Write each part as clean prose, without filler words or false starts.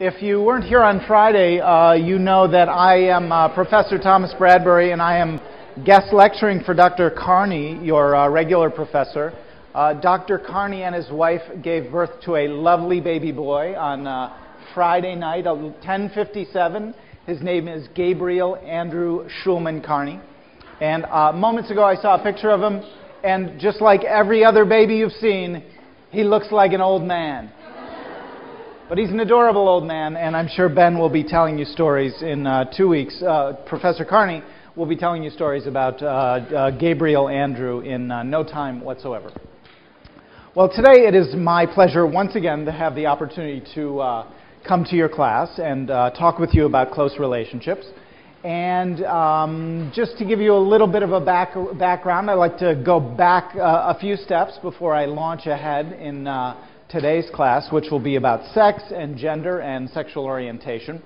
If you weren't here on Friday, you know that I am Professor Thomas Bradbury, and I am guest lecturing for Dr. Carney, your regular professor. Dr. Carney and his wife gave birth to a lovely baby boy on Friday night, 10:57. His name is Gabriel Andrew Schulman Carney. And moments ago I saw a picture of him, and just like every other baby you've seen, he looks like an old man. But he's an adorable old man, and I'm sure Ben will be telling you stories in 2 weeks. Professor Carney will be telling you stories about Gabriel Andrew in no time whatsoever. Well, today it is my pleasure once again to have the opportunity to come to your class and talk with you about close relationships. And just to give you a little bit of a background, I'd like to go back a few steps before I launch ahead in today's class, which will be about sex and gender and sexual orientation.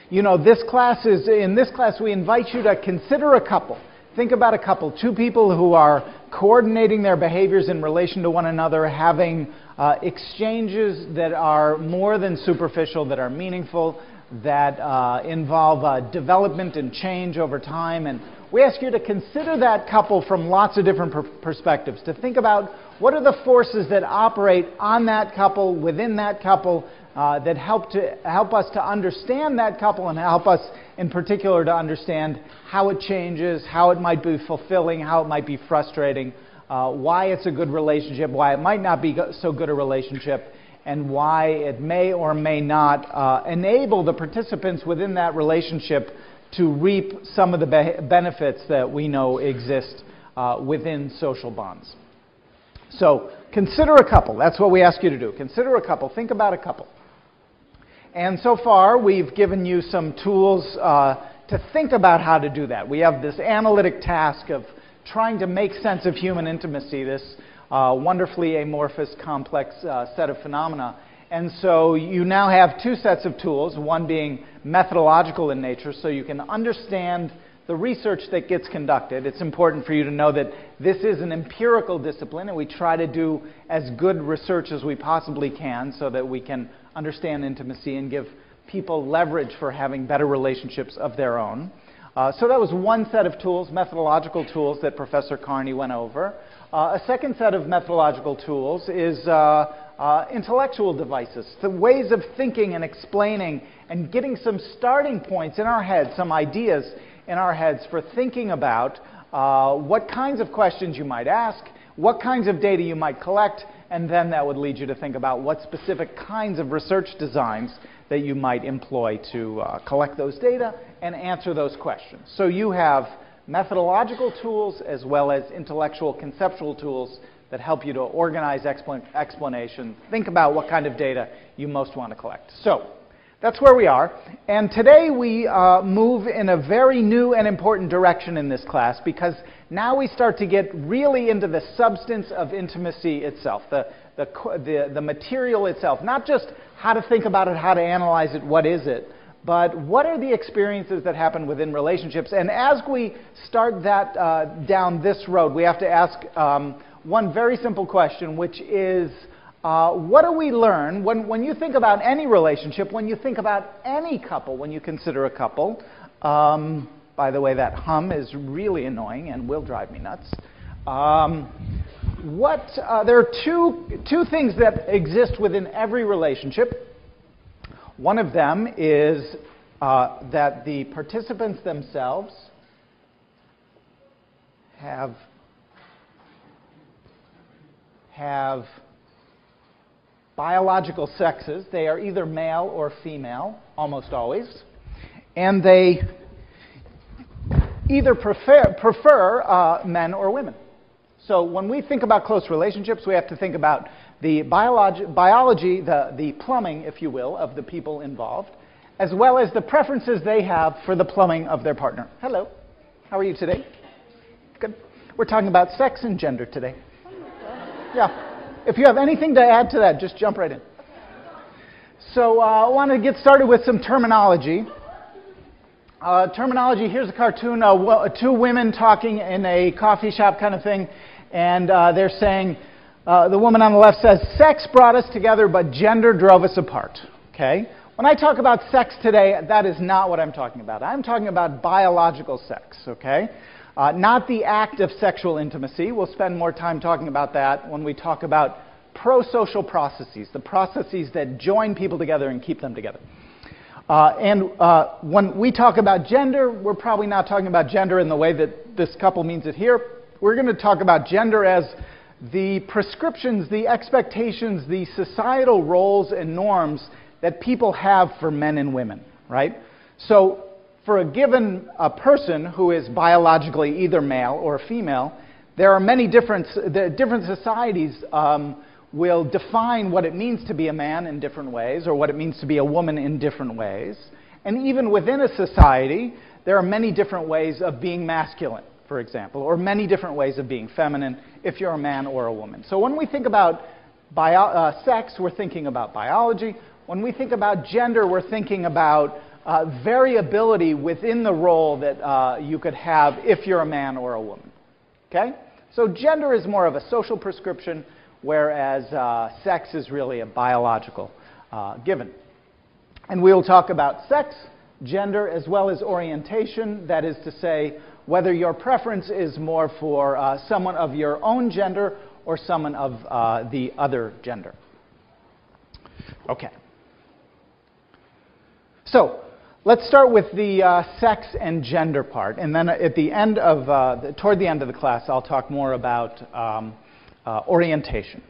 You know, in this class we invite you to consider a couple. Think about a couple, two people who are coordinating their behaviors in relation to one another, having exchanges that are more than superficial, that are meaningful, that involve development and change over time. And we ask you to consider that couple from lots of different perspectives, to think about what are the forces that operate on that couple, within that couple, that help us to understand that couple and help us in particular to understand how it changes, how it might be fulfilling, how it might be frustrating, why it's a good relationship, why it might not be so good a relationship, and why it may or may not enable the participants within that relationship to reap some of the benefits that we know exist within social bonds. So consider a couple. That's what we ask you to do. Consider a couple. Think about a couple. And so far, we've given you some tools to think about how to do that. We have this analytic task of trying to make sense of human intimacy, this wonderfully amorphous, complex set of phenomena. And so you now have two sets of tools, one being methodological in nature, so you can understand the research that gets conducted. It's important for you to know that this is an empirical discipline, and we try to do as good research as we possibly can so that we can understand intimacy and give people leverage for having better relationships of their own. So that was one set of tools, methodological tools, that Professor Carney went over. A second set of methodological tools is intellectual devices, the ways of thinking and explaining and getting some starting points in our heads, some ideas in our heads for thinking about what kinds of questions you might ask, what kinds of data you might collect, and then that would lead you to think about what specific kinds of research designs that you might employ to collect those data and answer those questions. So you have methodological tools as well as intellectual conceptual tools that help you to organize explanation, think about what kind of data you most want to collect. So that's where we are. And today we move in a very new and important direction in this class, because now we start to get really into the substance of intimacy itself, the material itself, not just how to think about it, how to analyze it, what is it, but what are the experiences that happen within relationships. And as we start that down this road, we have to ask one very simple question, which is, what do we learn when you think about any relationship, when you think about any couple, when you consider a couple? By the way, that hum is really annoying and will drive me nuts. There are two things that exist within every relationship. One of them is that the participants themselves have biological sexes. They are either male or female, almost always. And they either prefer men or women. So when we think about close relationships, we have to think about the biology, the plumbing, if you will, of the people involved, as well as the preferences they have for the plumbing of their partner. Hello. How are you today? Good. We're talking about sex and gender today. Yeah. If you have anything to add to that, just jump right in. So I want to get started with some terminology. Terminology, here's a cartoon, two women talking in a coffee shop kind of thing, and they're saying, the woman on the left says, sex brought us together, but gender drove us apart. Okay? When I talk about sex today, that is not what I'm talking about. I'm talking about biological sex, okay? Not the act of sexual intimacy. We'll spend more time talking about that when we talk about pro-social processes, the processes that join people together and keep them together. When we talk about gender, we're probably not talking about gender in the way that this couple means it here. We're going to talk about gender as the prescriptions, the expectations, the societal roles and norms that people have for men and women, right? So for a given person who is biologically either male or female, there are many different societies will define what it means to be a man in different ways, or what it means to be a woman in different ways. And even within a society, there are many different ways of being masculine, for example, or many different ways of being feminine if you're a man or a woman. So when we think about sex, we're thinking about biology. When we think about gender, we're thinking about variability within the role that you could have if you're a man or a woman. Okay? So gender is more of a social prescription, whereas sex is really a biological given. And we'll talk about sex, gender, as well as orientation. That is to say, whether your preference is more for someone of your own gender or someone of the other gender. Okay. So let's start with the sex and gender part, and then at the end of toward the end of the class, I'll talk more about orientation.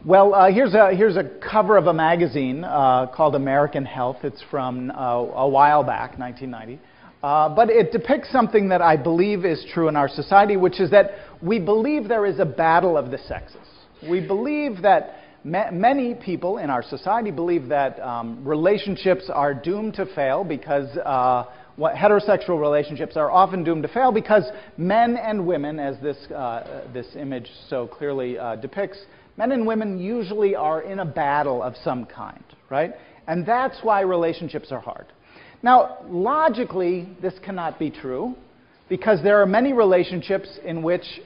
Well, here's a cover of a magazine called American Health. It's from a while back, 1990. But it depicts something that I believe is true in our society, which is that we believe there is a battle of the sexes. We believe that many people in our society believe that relationships are doomed to fail because heterosexual relationships are often doomed to fail because men and women, as this image so clearly depicts, men and women usually are in a battle of some kind, right? And that's why relationships are hard. Now, logically, this cannot be true because there are many relationships in which,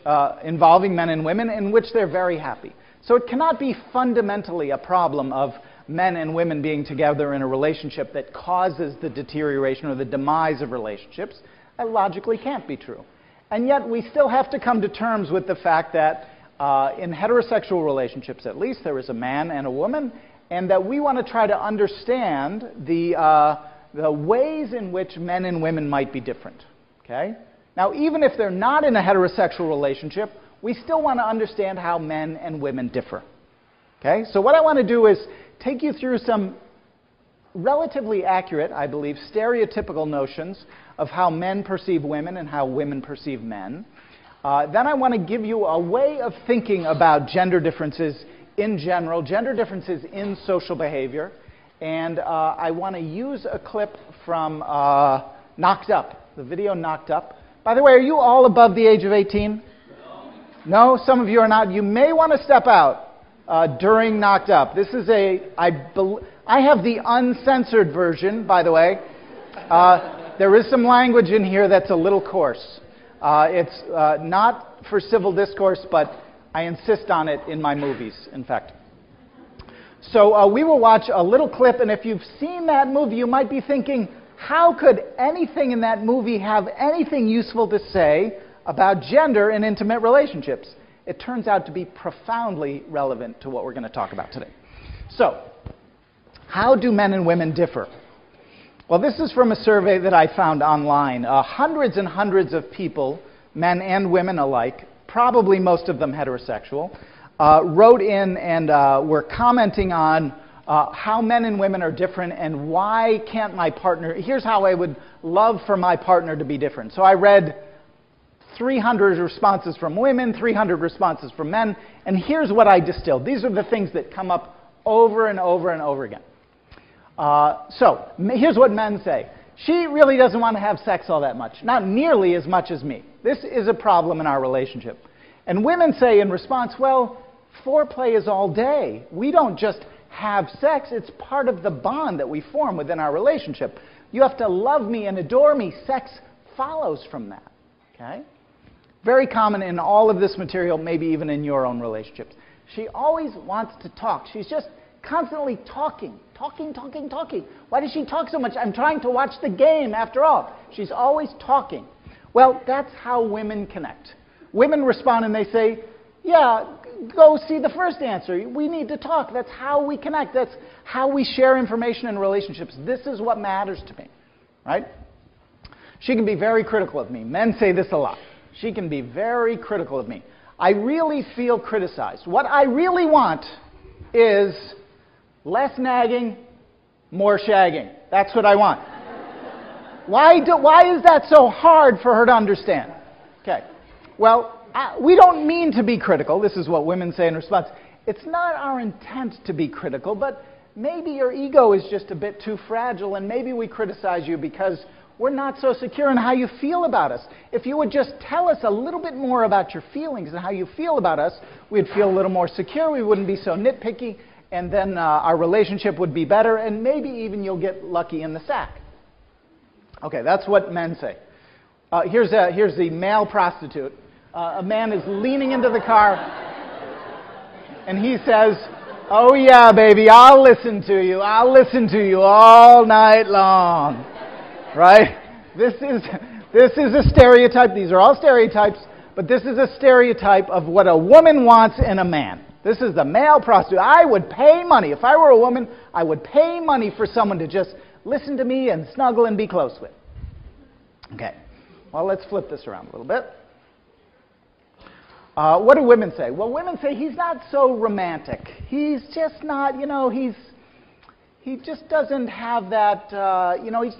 involving men and women in which they're very happy. So it cannot be fundamentally a problem of men and women being together in a relationship that causes the deterioration or the demise of relationships. That logically can't be true. And yet we still have to come to terms with the fact that in heterosexual relationships at least, there is a man and a woman, and that we want to try to understand the ways in which men and women might be different. Okay? Now, even if they're not in a heterosexual relationship, we still want to understand how men and women differ. Okay? So what I want to do is take you through some relatively accurate, I believe, stereotypical notions of how men perceive women and how women perceive men. Then I want to give you a way of thinking about gender differences in general, gender differences in social behavior, and I want to use a clip from Knocked Up, the video Knocked Up. By the way, are you all above the age of 18? No, some of you are not. You may want to step out during Knocked Up. This is I have the uncensored version, by the way. There is some language in here that's a little coarse. It's not for civil discourse, but I insist on it in my movies, in fact. So we will watch a little clip, and if you've seen that movie, you might be thinking, how could anything in that movie have anything useful to say about gender in intimate relationships? It turns out to be profoundly relevant to what we're going to talk about today. So, how do men and women differ? Well, this is from a survey that I found online. Hundreds and hundreds of people, men and women alike, probably most of them heterosexual, wrote in and were commenting on how men and women are different and why can't my partner... Here's how I would love for my partner to be different. So I read 300 responses from women, 300 responses from men, and here's what I distilled. These are the things that come up over and over and over again. So here's what men say. She really doesn't want to have sex all that much, not nearly as much as me. This is a problem in our relationship. And women say in response, well, foreplay is all day. We don't just have sex. It's part of the bond that we form within our relationship. You have to love me and adore me. Sex follows from that. Okay? Very common in all of this material, maybe even in your own relationships. She always wants to talk. She's just constantly talking. Why does she talk so much? I'm trying to watch the game after all. She's always talking. Well, that's how women connect. Women respond and they say, yeah, go see the first answer. We need to talk. That's how we connect. That's how we share information in relationships. This is what matters to me, right? She can be very critical of me. Men say this a lot. She can be very critical of me. I really feel criticized. What I really want is less nagging, more shagging. That's what I want. Why is that so hard for her to understand? Okay. Well, we don't mean to be critical. This is what women say in response. It's not our intent to be critical, but maybe your ego is just a bit too fragile, and maybe we criticize you because we're not so secure in how you feel about us. If you would just tell us a little bit more about your feelings and how you feel about us, we'd feel a little more secure. We wouldn't be so nitpicky, and then our relationship would be better, and maybe even you'll get lucky in the sack. Okay, that's what men say. Here's the male prostitute. A man is leaning into the car, and he says, oh yeah, baby, I'll listen to you. I'll listen to you all night long. Right? This is a stereotype. These are all stereotypes, but this is a stereotype of what a woman wants in a man. This is the male prostitute. I would pay money. If I were a woman, I would pay money for someone to just listen to me and snuggle and be close with. Okay. Well, let's flip this around a little bit. What do women say? Well, women say he's not so romantic. He's just not, he just doesn't have that,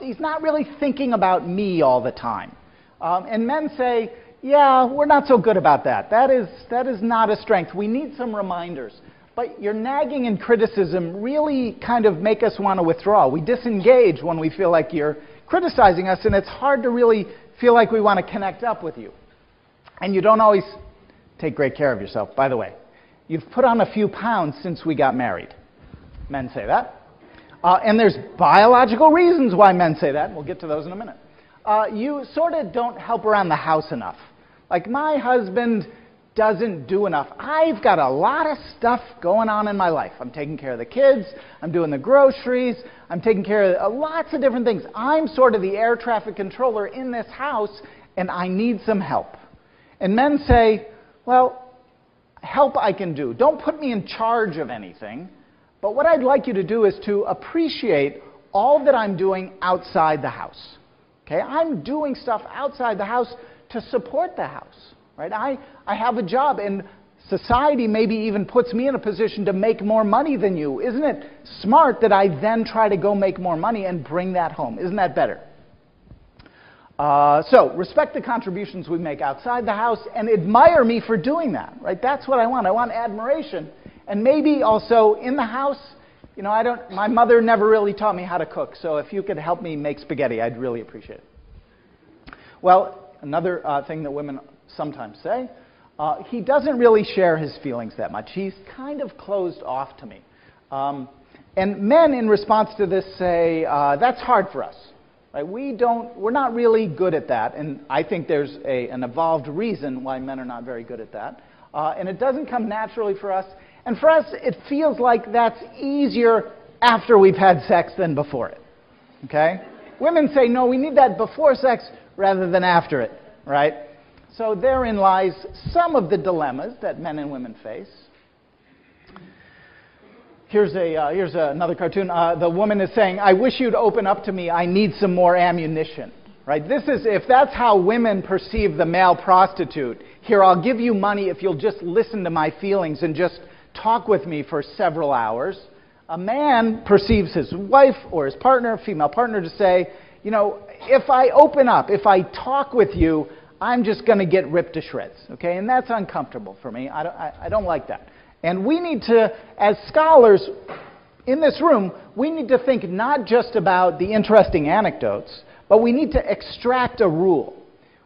he's not really thinking about me all the time. And men say, yeah, we're not so good about that. That is not a strength. We need some reminders. But your nagging and criticism really kind of make us want to withdraw. We disengage when we feel like you're criticizing us, and it's hard to really feel like we want to connect up with you. And you don't always take great care of yourself. By the way, you've put on a few pounds since we got married. Men say that. And there's biological reasons why men say that. We'll get to those in a minute. You sort of don't help around the house enough. Like, my husband doesn't do enough. I've got a lot of stuff going on in my life. I'm taking care of the kids. I'm doing the groceries. I'm taking care of lots of different things. I'm sort of the air traffic controller in this house, and I need some help. And men say, well, help I can do. Don't put me in charge of anything. But what I'd like you to do is to appreciate all that I'm doing outside the house. Okay? I'm doing stuff outside the house to support the house. Right? I have a job, and society maybe even puts me in a position to make more money than you. Isn't it smart that I then try to go make more money and bring that home? Isn't that better? So respect the contributions we make outside the house and admire me for doing that. Right? That's what I want. I want admiration. And maybe also in the house, my mother never really taught me how to cook, so if you could help me make spaghetti, I'd really appreciate it. Well, another thing that women sometimes say, he doesn't really share his feelings that much. He's kind of closed off to me. And men, in response to this, say, that's hard for us. Right? We're not really good at that, and I think there's an evolved reason why men are not very good at that. And it doesn't come naturally for us. And for us, it feels like that's easier after we've had sex than before it. Okay? Women say, no, we need that before sex rather than after it. Right? So therein lies some of the dilemmas that men and women face. Here's another cartoon. The woman is saying, I wish you'd open up to me. I need some more ammunition. Right? If that's how women perceive the male prostitute, here, I'll give you money if you'll just listen to my feelings and just talk with me for several hours. A man perceives his wife or his partner, female partner, to say, if I open up, if I talk with you, I'm just going to get ripped to shreds. Okay? And that's uncomfortable for me. I don't like that. And we need to, as scholars in this room, we need to think not just about the interesting anecdotes, but we need to extract a rule.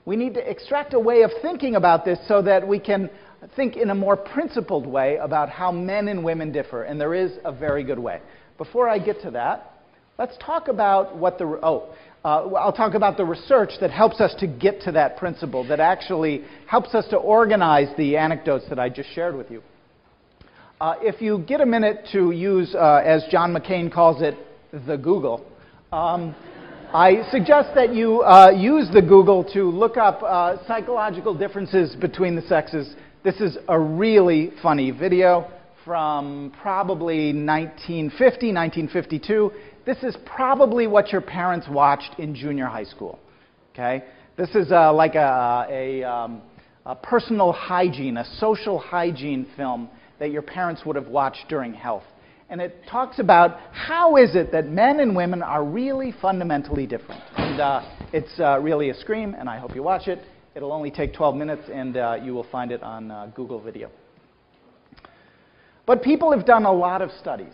We need to extract a way of thinking about this so that we can think in a more principled way about how men and women differ. And there is a very good way. Before I get to that, let's talk about what I'll talk about the research that helps us to get to that principle, that actually helps us to organize the anecdotes that I just shared with you. If you get a minute to use, as John McCain calls it, the Google, I suggest that you use the Google to look up psychological differences between the sexes. This is a really funny video from probably 1950, 1952. This is probably what your parents watched in junior high school. Okay? This is like a personal hygiene, a social hygiene film that your parents would have watched during health. And it talks about how is it that men and women are really fundamentally different. And it's really a scream, and I hope you watch it. It'll only take 12 minutes, and you will find it on Google Video. But people have done a lot of studies.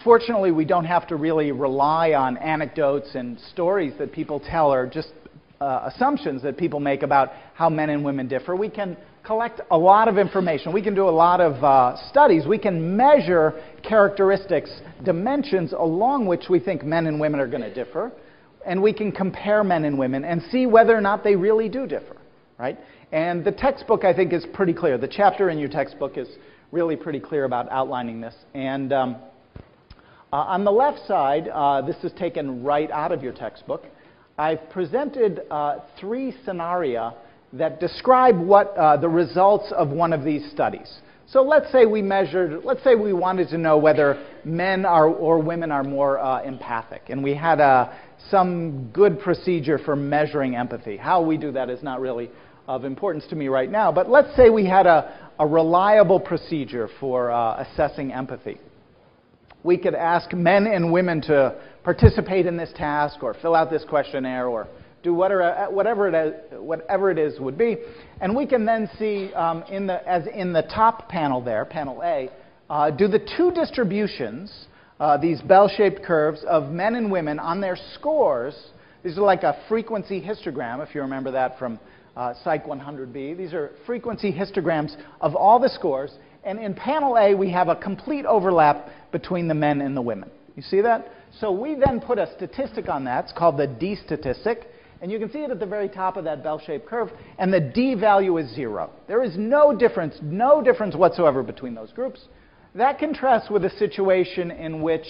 Fortunately, we don't have to really rely on anecdotes and stories that people tell or just assumptions that people make about how men and women differ. We can collect a lot of information. We can do a lot of studies. We can measure characteristics, dimensions along which we think men and women are going to differ. And we can compare men and women and see whether or not they really do differ, right? And the textbook, I think, is pretty clear. The chapter in your textbook is really pretty clear about outlining this. And on the left side, this is taken right out of your textbook. I've presented 3 scenaria that describe what the results of one of these studies. So let's say we wanted to know whether men or women are more empathic. And we had some good procedure for measuring empathy. How we do that is not really of importance to me right now. But let's say we had a reliable procedure for assessing empathy. We could ask men and women to participate in this task or fill out this questionnaire or do whatever it is would be. And we can then see, in the top panel there, panel A, do the 2 distributions, these bell-shaped curves of men and women on their scores. These are like a frequency histogram, if you remember that from Psych 100B. These are frequency histograms of all the scores. And in panel A, we have a complete overlap between the men and the women. You see that? So we then put a statistic on that. It's called the D statistic. And you can see it at the very top of that bell-shaped curve. And the D value is 0. There is no difference whatsoever between those groups. That contrasts with a situation in which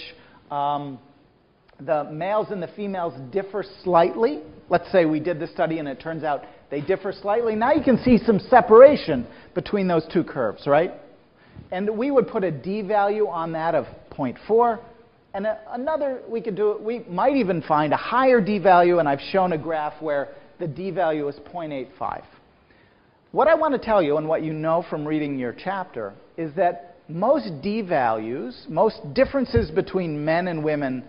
the males and the females differ slightly. Let's say we did the study and it turns out they differ slightly. Now you can see some separation between those 2 curves, right? And we would put a D value on that of 0.4. And we might even find a higher D value, and I've shown a graph where the D value is 0.85. What I want to tell you, and what you know from reading your chapter, is that most D values, most differences between men and women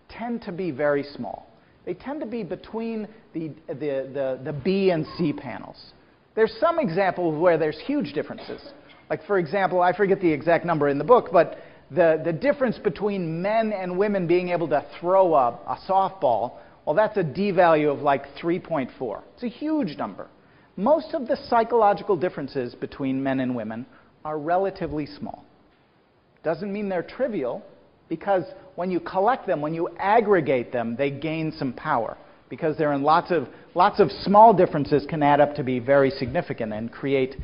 tend to be very small. They tend to be between the B and C panels. There's some examples where there's huge differences. Like, for example, I forget the exact number in the book, but the difference between men and women being able to throw a softball, well, that's a D value of like 3.4. It's a huge number. Most of the psychological differences between men and women are relatively small. Doesn't mean they're trivial, because when you collect them, when you aggregate them, they gain some power. Because they're in lots of small differences can add up to be very significant and create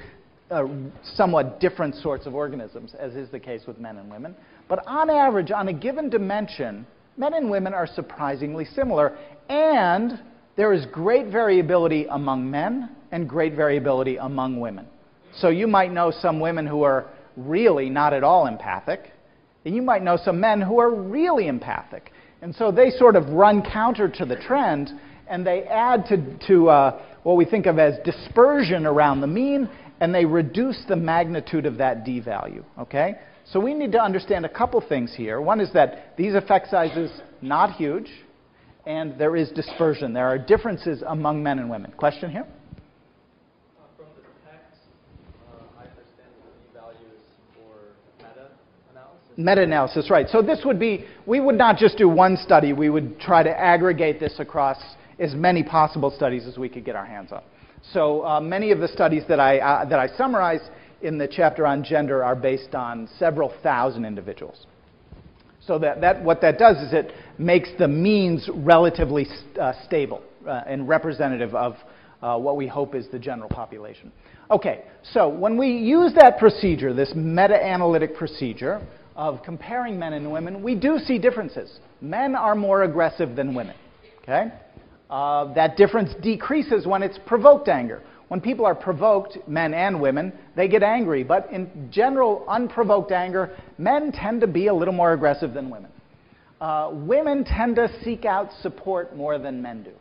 somewhat different sorts of organisms, as is the case with men and women. But on average, on a given dimension, men and women are surprisingly similar, and there is great variability among men and great variability among women. So you might know some women who are really not at all empathic, and you might know some men who are really empathic. And so they sort of run counter to the trend, and they add to what we think of as dispersion around the mean, and they reduce the magnitude of that D value, okay? So we need to understand a couple things here. One is that these effect sizes not huge, and there is dispersion. There are differences among men and women. Question here? From the text, I understand the D values for meta-analysis. Meta-analysis, right. So this would be, we would not just do one study. We would try to aggregate this across as many possible studies as we could get our hands on. So many of the studies that I summarize in the chapter on gender are based on several thousand individuals. So what that does is it makes the means relatively stable and representative of what we hope is the general population. Okay, so when we use that procedure, this meta-analytic procedure of comparing men and women, we do see differences. Men are more aggressive than women. Okay? That difference decreases when it's provoked anger. When people are provoked, men and women, they get angry. But in general, unprovoked anger, men tend to be a little more aggressive than women. Women tend to seek out support more than men do,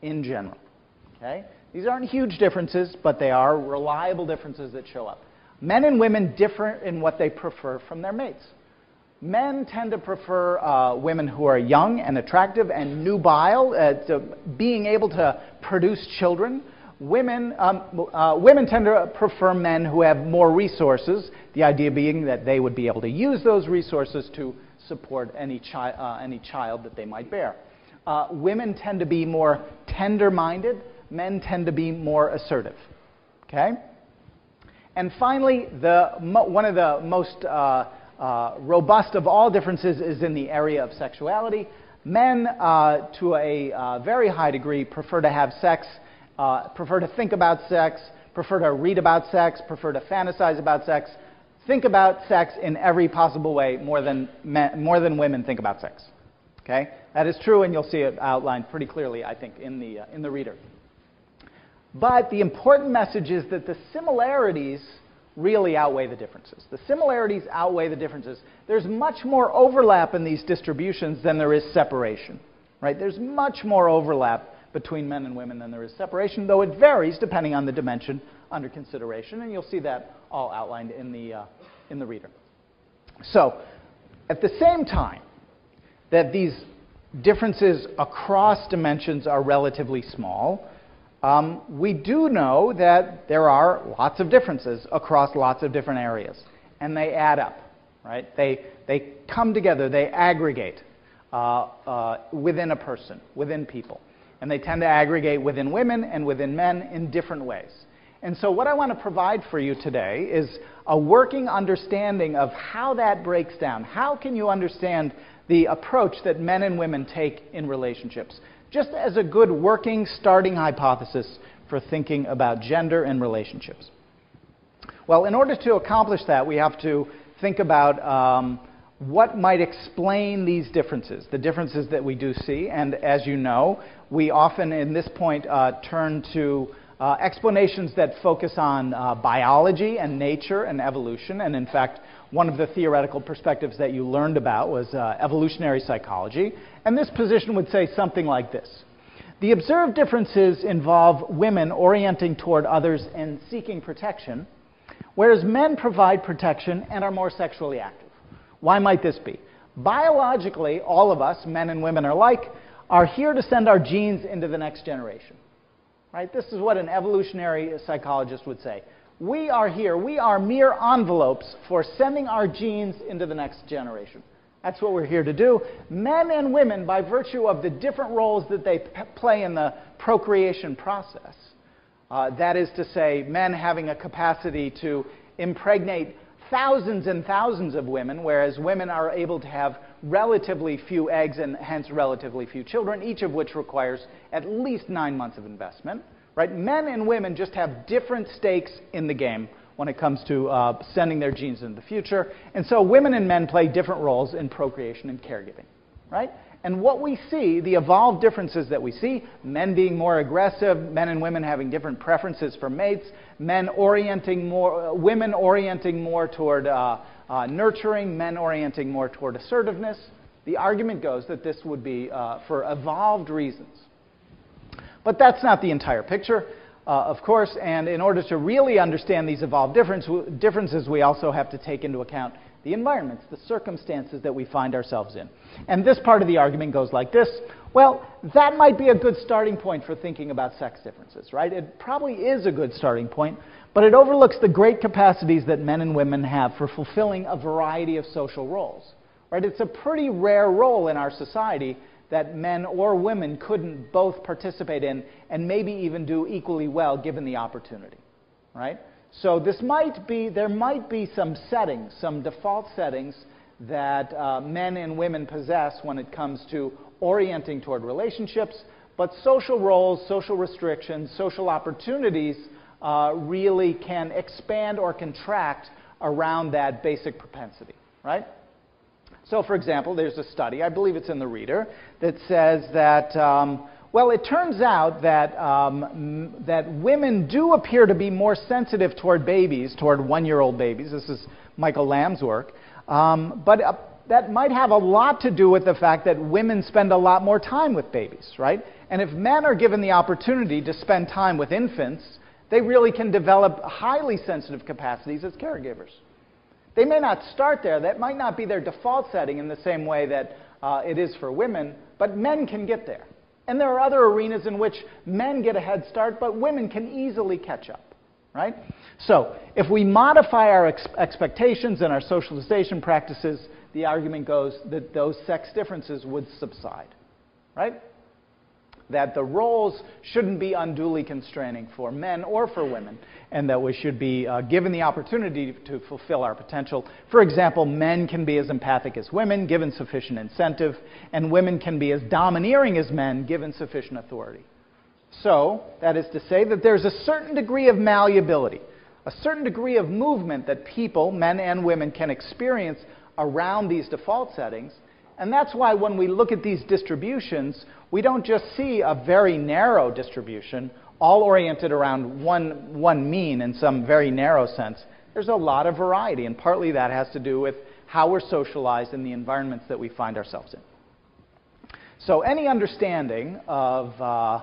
in general. Okay? These aren't huge differences, but they are reliable differences that show up. Men and women differ in what they prefer from their mates. Men tend to prefer women who are young and attractive and nubile, to being able to produce children. Women tend to prefer men who have more resources, the idea being that they would be able to use those resources to support any child that they might bear. Women tend to be more tender-minded. Men tend to be more assertive. Okay? And finally, one of the most robust of all differences is in the area of sexuality. Men, to a very high degree, prefer to have sex, prefer to think about sex, prefer to read about sex, prefer to fantasize about sex, think about sex in every possible way more than women think about sex. Okay? That is true, and you'll see it outlined pretty clearly, I think, in the reader. But the important message is that the similarities really outweigh the differences. The similarities outweigh the differences. There's much more overlap in these distributions than there is separation. Right? There's much more overlap between men and women than there is separation, though it varies depending on the dimension under consideration, and you'll see that all outlined in the reader. So, at the same time that these differences across dimensions are relatively small, we do know that there are lots of differences across lots of different areas, and they add up, right? They come together, they aggregate within a person, within people, and they tend to aggregate within women and within men in different ways. And so what I want to provide for you today is a working understanding of how that breaks down. How can you understand the approach that men and women take in relationships? Just as a good working starting hypothesis for thinking about gender and relationships. Well, in order to accomplish that, we have to think about what might explain these differences, the differences that we do see. And as you know, we often, in this point, turn to explanations that focus on biology and nature and evolution. And in fact, one of the theoretical perspectives that you learned about was evolutionary psychology. And this position would say something like this. The observed differences involve women orienting toward others and seeking protection, whereas men provide protection and are more sexually active. Why might this be? Biologically, all of us, men and women alike, are here to send our genes into the next generation. Right? This is what an evolutionary psychologist would say. We are here, we are mere envelopes for sending our genes into the next generation. That's what we're here to do. Men and women, by virtue of the different roles that they play in the procreation process, that is to say, men having a capacity to impregnate thousands and thousands of women, whereas women are able to have relatively few eggs and hence relatively few children, each of which requires at least 9 months of investment. Right? Men and women just have different stakes in the game when it comes to sending their genes into the future. And so women and men play different roles in procreation and caregiving. Right? And what we see, the evolved differences that we see, men being more aggressive, men and women having different preferences for mates, women orienting more toward nurturing, men orienting more toward assertiveness. The argument goes that this would be for evolved reasons. But that's not the entire picture, of course, and in order to really understand these evolved differences, we also have to take into account the environments, the circumstances that we find ourselves in. And this part of the argument goes like this. Well, that might be a good starting point for thinking about sex differences, right? It probably is a good starting point, but it overlooks the great capacities that men and women have for fulfilling a variety of social roles, right? It's a pretty rare role in our society that men or women couldn't both participate in and maybe even do equally well given the opportunity, right? So there might be some settings, some default settings that men and women possess when it comes to orienting toward relationships, but social roles, social restrictions, social opportunities really can expand or contract around that basic propensity, right? So, for example, there's a study, I believe it's in the Reader, that says that, well, it turns out that, that women do appear to be more sensitive toward babies, toward one-year-old babies. This is Michael Lamb's work. But that might have a lot to do with the fact that women spend a lot more time with babies, right? And if men are given the opportunity to spend time with infants, they really can develop highly sensitive capacities as caregivers. They may not start there. That might not be their default setting in the same way that it is for women, but men can get there. And there are other arenas in which men get a head start, but women can easily catch up, right? So if we modify our expectations and our socialization practices, the argument goes that those sex differences would subside, right? That the roles shouldn't be unduly constraining for men or for women, and that we should be given the opportunity to fulfill our potential. For example, men can be as empathic as women, given sufficient incentive, and women can be as domineering as men, given sufficient authority. So, that is to say that there's a certain degree of malleability, a certain degree of movement that people, men and women, can experience around these default settings. And that's why when we look at these distributions, we don't just see a very narrow distribution, all oriented around one mean in some very narrow sense. There's a lot of variety, and partly that has to do with how we're socialized in the environments that we find ourselves in. So any understanding of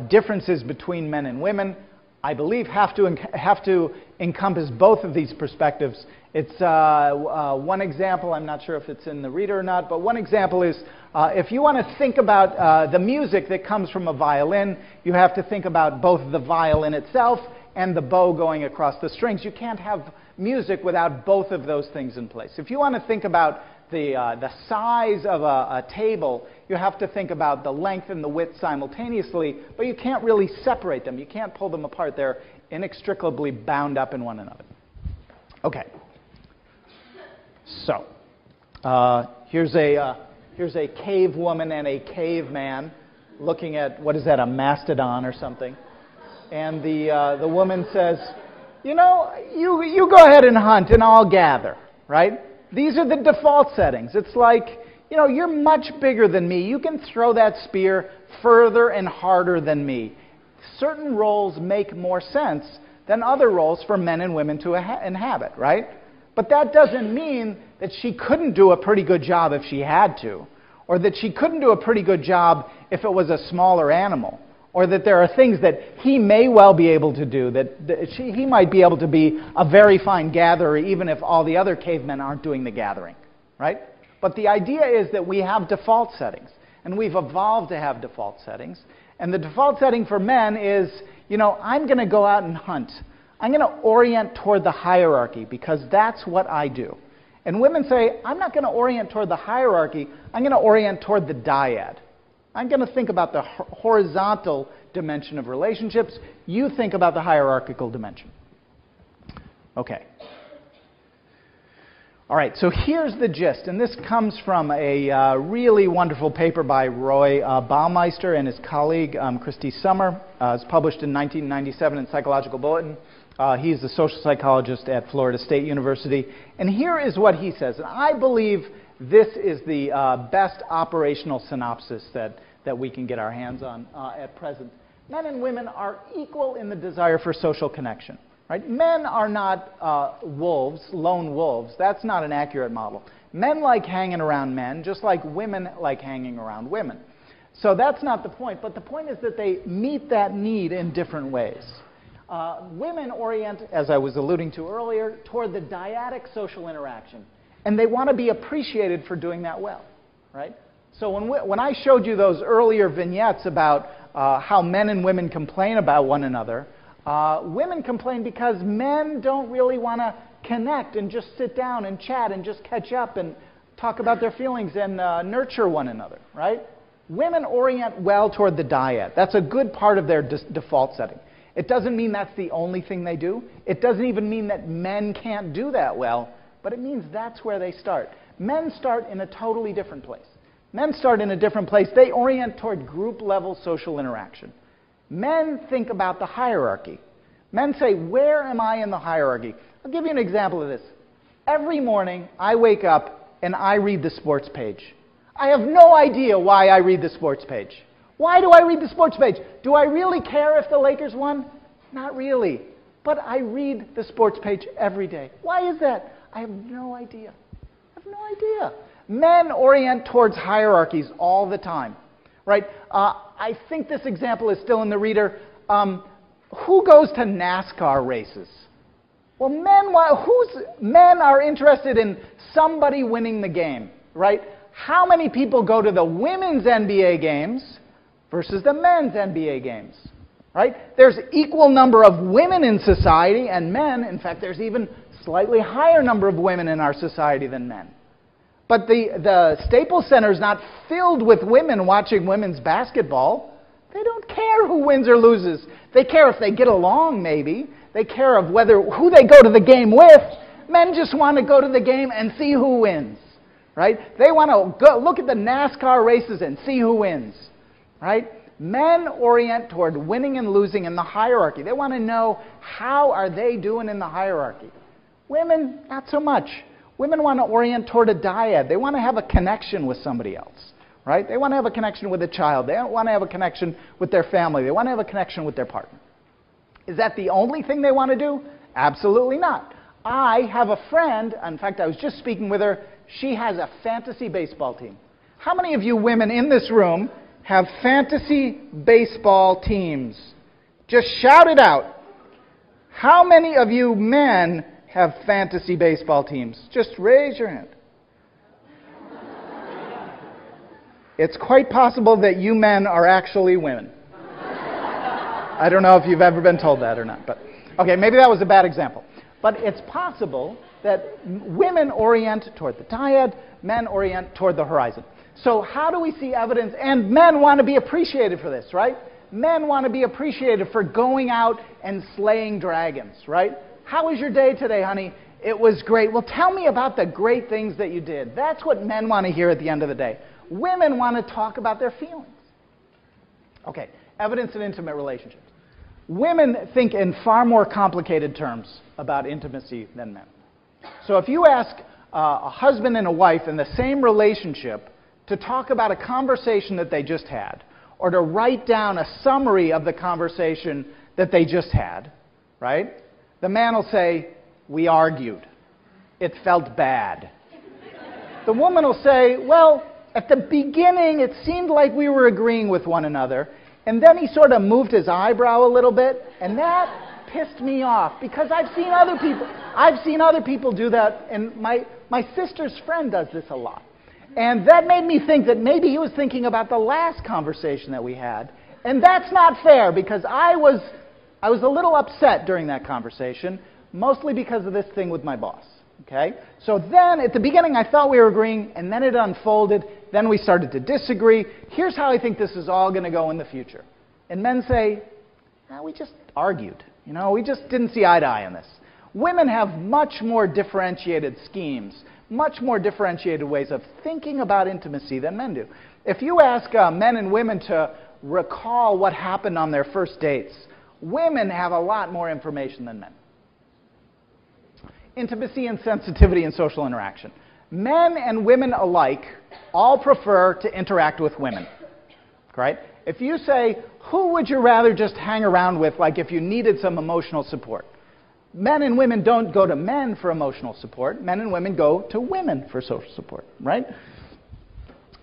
differences between men and women, I believe, have to encompass both of these perspectives. It's one example, I'm not sure if it's in the Reader or not, but one example is if you want to think about the music that comes from a violin, you have to think about both the violin itself and the bow going across the strings. You can't have music without both of those things in place. If you want to think about the size of a table, you have to think about the length and the width simultaneously, but you can't really separate them. You can't pull them apart. They're inextricably bound up in one another. Okay. So, here's a cave woman and a caveman looking at, what is that, a mastodon or something. And the woman says, you know, you go ahead and hunt and I'll gather, right? These are the default settings. It's like, you know, you're much bigger than me. You can throw that spear further and harder than me. Certain roles make more sense than other roles for men and women to inhabit, right? But that doesn't mean that she couldn't do a pretty good job if she had to, or that she couldn't do a pretty good job if it was a smaller animal, or that there are things that he may well be able to do, that he might be able to be a very fine gatherer even if all the other cavemen aren't doing the gathering, right? But the idea is that we have default settings, and we've evolved to have default settings. And the default setting for men is, you know, I'm going to go out and hunt. I'm going to orient toward the hierarchy because that's what I do. And women say, I'm not going to orient toward the hierarchy. I'm going to orient toward the dyad. I'm going to think about the horizontal dimension of relationships. You think about the hierarchical dimension. Okay. All right, so here's the gist, and this comes from a really wonderful paper by Roy Baumeister and his colleague, Christy Summer. It's published in 1997 in Psychological Bulletin. He's a social psychologist at Florida State University. And here is what he says, and I believe this is the best operational synopsis that we can get our hands on at present. Men and women are equal in the desire for social connection. Right? Men are not wolves, lone wolves. That's not an accurate model. Men like hanging around men, just like women like hanging around women. So that's not the point, but the point is that they meet that need in different ways. Women orient, as I was alluding to earlier, toward the dyadic social interaction. And they want to be appreciated for doing that well. Right? So when I showed you those earlier vignettes about how men and women complain about one another, women complain because men don't really want to connect and just sit down and chat and just catch up and talk about their feelings and nurture one another, right? Women orient well toward the dyad. That's a good part of their default setting. It doesn't mean that's the only thing they do. It doesn't even mean that men can't do that well, but it means that's where they start. Men start in a totally different place. Men start in a different place. They orient toward group-level social interaction. Men think about the hierarchy. Men say, where am I in the hierarchy? I'll give you an example of this. Every morning, I wake up and I read the sports page. I have no idea why I read the sports page. Why do I read the sports page? Do I really care if the Lakers won? Not really. But I read the sports page every day. Why is that? I have no idea. I have no idea. Men orient towards hierarchies all the time, right? I think this example is still in the reader. Who goes to NASCAR races? Well, men are interested in somebody winning the game, right? How many people go to the women's NBA games versus the men's NBA games, right? There's equal number of women in society and men. In fact, there's even slightly higher number of women in our society than men. But the Staples Center is not filled with women watching women's basketball. They don't care who wins or loses. They care if they get along, maybe. They care of who they go to the game with. Men just want to go to the game and see who wins, right? They want to go look at the NASCAR races and see who wins, right? Men orient toward winning and losing in the hierarchy. They want to know how are they doing in the hierarchy. Women, not so much. Women want to orient toward a dyad. They want to have a connection with somebody else, right? They want to have a connection with a child. They don't want to have a connection with their family. They want to have a connection with their partner. Is that the only thing they want to do? Absolutely not. I have a friend, in fact, I was just speaking with her. She has a fantasy baseball team. How many of you women in this room have fantasy baseball teams? Just shout it out. How many of you men have fantasy baseball teams? Just raise your hand. It's quite possible that you men are actually women. I don't know if you've ever been told that or not, but okay, maybe that was a bad example. But it's possible that women orient toward the dyad, men orient toward the horizon. So how do we see evidence? And men want to be appreciated for this, right? Men want to be appreciated for going out and slaying dragons, right? How was your day today, honey? It was great. Well, tell me about the great things that you did. That's what men want to hear at the end of the day. Women want to talk about their feelings. Okay, evidence in intimate relationships. Women think in far more complicated terms about intimacy than men. So if you ask a husband and a wife in the same relationship to talk about a conversation that they just had, or to write down a summary of the conversation that they just had, right? The man will say, we argued. It felt bad. The woman will say, well, at the beginning it seemed like we were agreeing with one another, and then he sort of moved his eyebrow a little bit, and that pissed me off because I've seen other people do that, and my sister's friend does this a lot. And that made me think that maybe he was thinking about the last conversation that we had, and that's not fair because I was a little upset during that conversation, mostly because of this thing with my boss. Okay? So then, at the beginning, I thought we were agreeing, and then it unfolded. Then we started to disagree. Here's how I think this is all going to go in the future. And men say, we just argued. We just didn't see eye to eye on this. Women have much more differentiated schemes, much more differentiated ways of thinking about intimacy than men do. If you ask men and women to recall what happened on their first dates, women have a lot more information than men. Intimacy and sensitivity in social interaction. Men and women alike all prefer to interact with women. Right? If you say, who would you rather just hang around with, like if you needed some emotional support? Men and women don't go to men for emotional support. Men and women go to women for social support, right?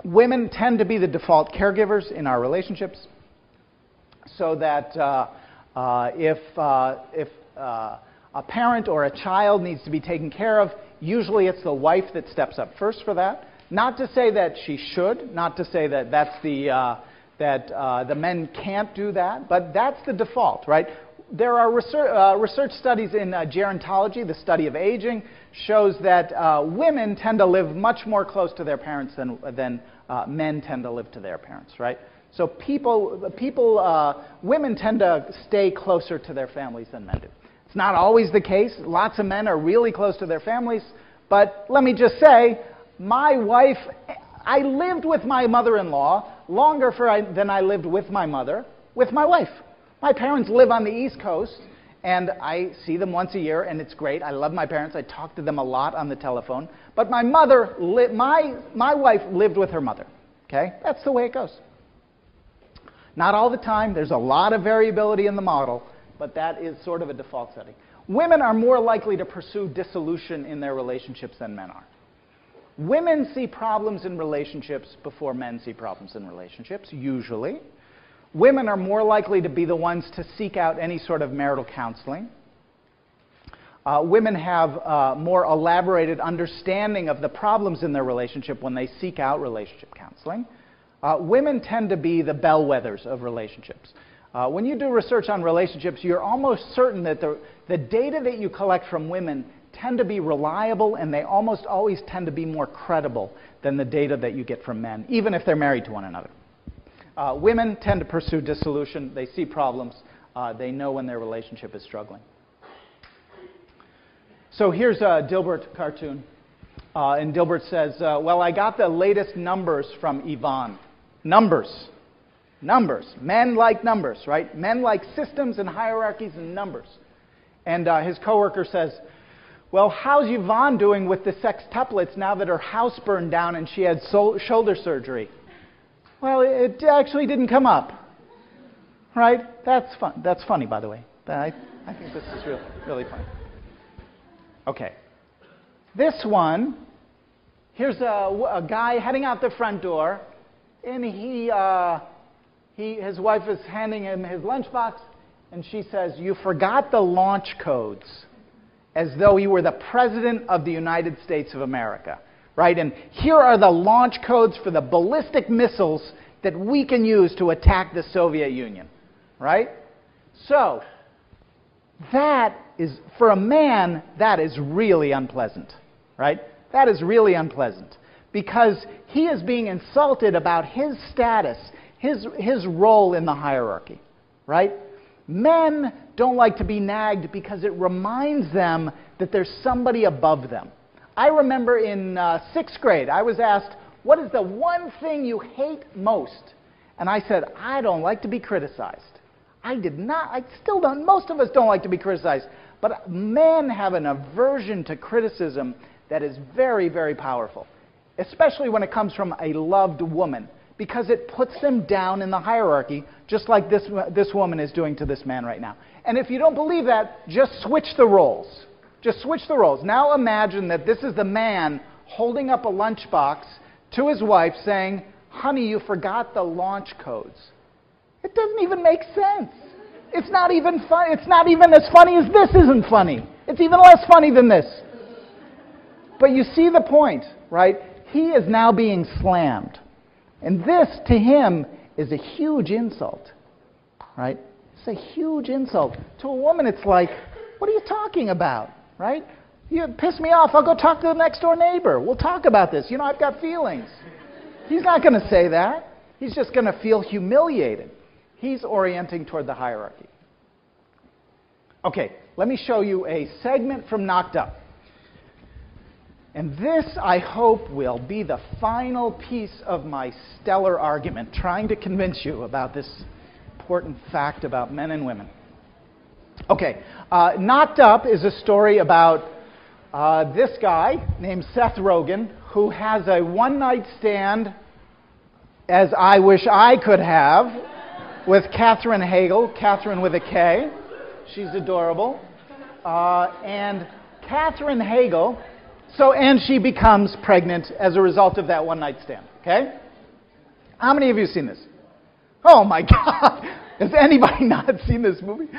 Women tend to be the default caregivers in our relationships, so that if a parent or a child needs to be taken care of, usually it's the wife that steps up first for that. Not to say that she should, not to say that the men can't do that, but that's the default, right? There are research studies in gerontology, the study of aging, shows that women tend to live much more close to their parents than men tend to live to their parents, right? So women tend to stay closer to their families than men do. It's not always the case. Lots of men are really close to their families. But let me just say, my wife I lived with my mother-in-law longer than I lived with my mother, with my wife. My parents live on the East Coast, and I see them once a year, and it's great. I love my parents. I talk to them a lot on the telephone. But my wife lived with her mother. Okay? That's the way it goes. Not all the time. There's a lot of variability in the model, but that is sort of a default setting. Women are more likely to pursue dissolution in their relationships than men are. Women see problems in relationships before men see problems in relationships, usually. Women are more likely to be the ones to seek out any sort of marital counseling. Women have more elaborated understanding of the problems in their relationship when they seek out relationship counseling. Women tend to be the bellwethers of relationships. When you do research on relationships, you're almost certain that the data that you collect from women tend to be reliable, and they almost always tend to be more credible than the data that you get from men, even if they're married to one another. Women tend to pursue dissolution. They see problems. They know when their relationship is struggling. So here's a Dilbert cartoon. And Dilbert says, well, I got the latest numbers from Yvonne. Numbers. Numbers. Men like numbers, right? Men like systems and hierarchies and numbers. And his coworker says, well, how's Yvonne doing with the sextuplets now that her house burned down and she had shoulder surgery? Well, it actually didn't come up. Right? That's fun. That's funny, by the way. I think this is really funny. Okay. This one, here's a guy heading out the front door, and his wife is handing him his lunchbox, and she says, "You forgot the launch codes," as though he were the President of the United States of America. Right? And here are the launch codes for the ballistic missiles that we can use to attack the Soviet Union. Right? So, that is, for a man, that is really unpleasant. Right? That is really unpleasant. Because he is being insulted about his status, his role in the hierarchy. Right? Men don't like to be nagged because it reminds them that there's somebody above them. I remember in 6th grade, I was asked, what is the one thing you hate most? And I said, I don't like to be criticized. I still don't. Most of us don't like to be criticized. But men have an aversion to criticism that is very, very powerful, especially when it comes from a loved woman, because it puts them down in the hierarchy, just like this woman is doing to this man right now. And if you don't believe that, just switch the roles. Just switch the roles. Now imagine that this is the man holding up a lunchbox to his wife saying, honey, you forgot the launch codes. It doesn't even make sense. It's not even fun. It's not even as funny as this isn't funny. It's even less funny than this. But you see the point, right? He is now being slammed. And this, to him, is a huge insult, right? It's a huge insult. To a woman, it's like, what are you talking about, right? You piss me off, I'll go talk to the next door neighbor. We'll talk about this. You know, I've got feelings. He's not going to say that. He's just going to feel humiliated. He's orienting toward the hierarchy. Okay, let me show you a segment from Knocked Up. And this, I hope, will be the final piece of my stellar argument, trying to convince you about this important fact about men and women. Okay, Knocked Up is a story about this guy named Seth Rogen, who has a one-night stand, as I wish I could have, with Katherine Heigl, Katherine with a K. She's adorable. And Katherine Heigl... and she becomes pregnant as a result of that one-night stand, okay? How many of you have seen this? Oh, my God. Has anybody not seen this movie?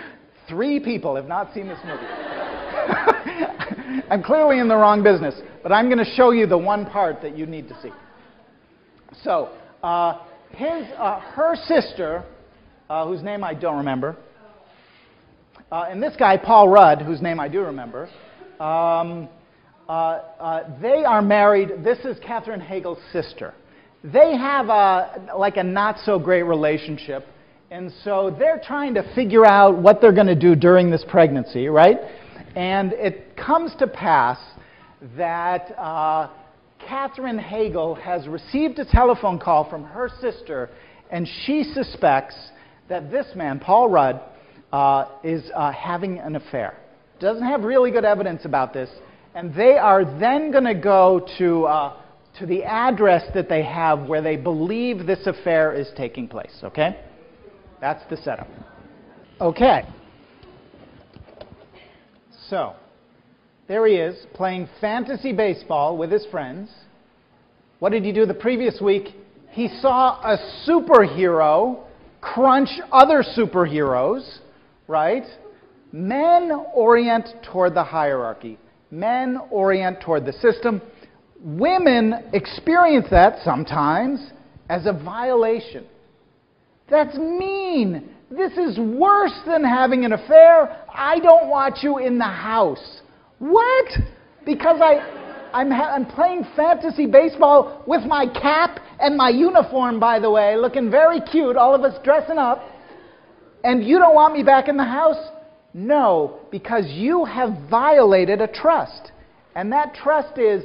3 people have not seen this movie. I'm clearly in the wrong business, but I'm going to show you the one part that you need to see. So, her sister, whose name I don't remember, and this guy, Paul Rudd, whose name I do remember, they are married. This is Katherine Heigl's sister. They have a not-so-great relationship, and so they're trying to figure out what they're going to do during this pregnancy, right? And it comes to pass that Catherine Hagel has received a telephone call from her sister, and she suspects that this man, Paul Rudd, is having an affair. Doesn't have really good evidence about this, and they are then going to go to the address that they have where they believe this affair is taking place, okay? That's the setup. Okay. So, there he is, playing fantasy baseball with his friends. What did he do the previous week? He saw a superhero crunch other superheroes, right? Men orient toward the hierarchy. Men orient toward the system. Women experience that sometimes as a violation. That's mean. This is worse than having an affair. I don't want you in the house. What? Because I'm playing fantasy baseball with my cap and my uniform, by the way, looking very cute, all of us dressing up, and you don't want me back in the house? No, because you have violated a trust. And that trust is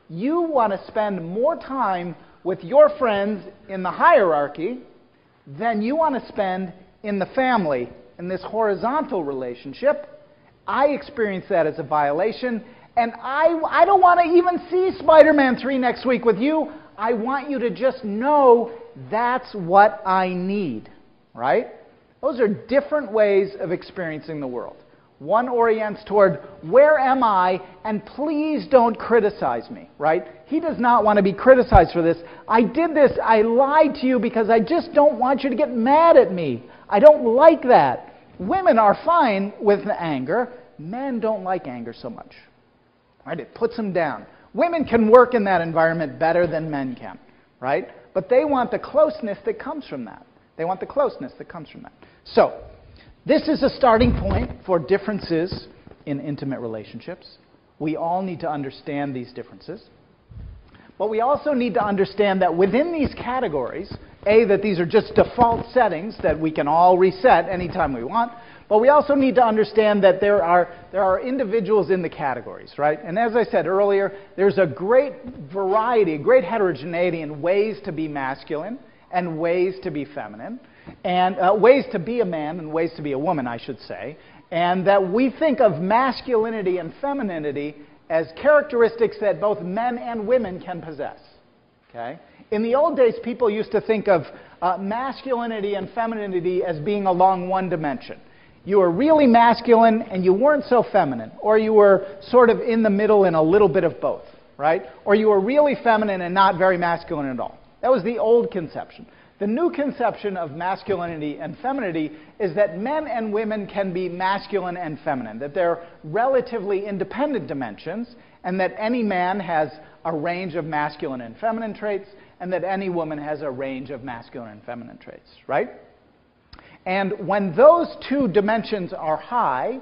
you want to spend more time with your friends in the hierarchy than you want to spend in the family, in this horizontal relationship. I experience that as a violation, and I don't want to even see Spider-Man 3 next week with you. I want you to just know that's what I need, right? Those are different ways of experiencing the world. One orients toward, where am I, and please don't criticize me, right? He does not want to be criticized for this. I did this, I lied to you because I just don't want you to get mad at me. I don't like that. Women are fine with anger. Men don't like anger so much, right? It puts them down. Women can work in that environment better than men can, right? But they want the closeness that comes from that. They want the closeness that comes from that. So, this is a starting point for differences in intimate relationships. We all need to understand these differences. But we also need to understand that within these categories, that these are just default settings that we can all reset anytime we want. But we also need to understand that there are individuals in the categories, right? And as I said earlier, there's a great variety, a great heterogeneity in ways to be masculine and ways to be feminine, and ways to be a man and ways to be a woman, I should say. And that we think of masculinity and femininity as characteristics that both men and women can possess, okay? In the old days, people used to think of masculinity and femininity as being along one dimension. You were really masculine and you weren't so feminine, or you were sort of in the middle and a little bit of both, right? Or you were really feminine and not very masculine at all. That was the old conception. The new conception of masculinity and femininity is that men and women can be masculine and feminine, that they're relatively independent dimensions, and that any man has a range of masculine and feminine traits, and that any woman has a range of masculine and feminine traits, right? And when those two dimensions are high,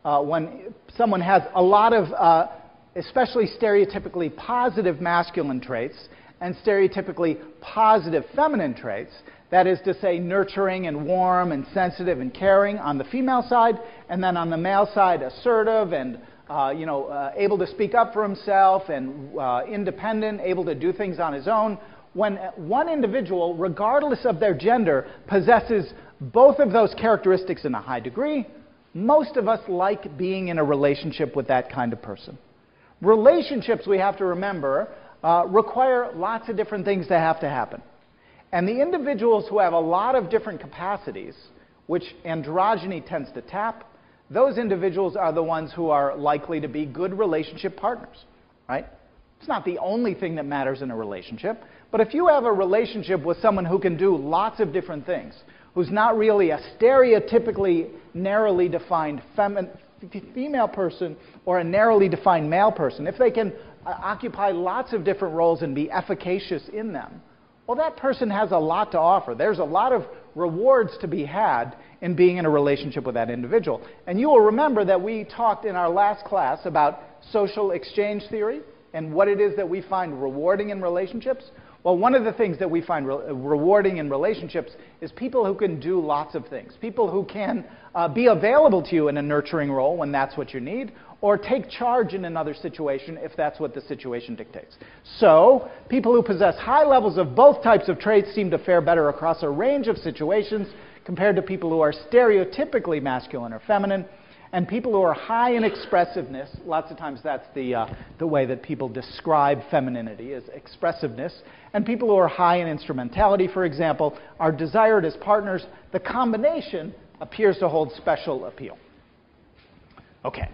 when someone has a lot of especially stereotypically positive masculine traits and stereotypically positive feminine traits, that is to say nurturing and warm and sensitive and caring on the female side, and then on the male side assertive and able to speak up for himself and independent, able to do things on his own. When one individual, regardless of their gender, possesses both of those characteristics in a high degree, most of us like being in a relationship with that kind of person. Relationships, we have to remember, require lots of different things to happen. And the individuals who have a lot of different capacities, which androgyny tends to tap, those individuals are the ones who are likely to be good relationship partners, right? It's not the only thing that matters in a relationship, but if you have a relationship with someone who can do lots of different things, who's not really a stereotypically narrowly defined female person or a narrowly defined male person, if they can occupy lots of different roles and be efficacious in them, well, that person has a lot to offer. There's a lot of rewards to be had in being in a relationship with that individual. And you will remember that we talked in our last class about social exchange theory and what it is that we find rewarding in relationships? Well, one of the things that we find rewarding in relationships is people who can do lots of things. People who can be available to you in a nurturing role when that's what you need, or take charge in another situation if that's what the situation dictates. So, people who possess high levels of both types of traits seem to fare better across a range of situations compared to people who are stereotypically masculine or feminine. And people who are high in expressiveness, lots of times that's the way that people describe femininity, is expressiveness. And people who are high in instrumentality, for example, are desired as partners. The combination appears to hold special appeal. Okay.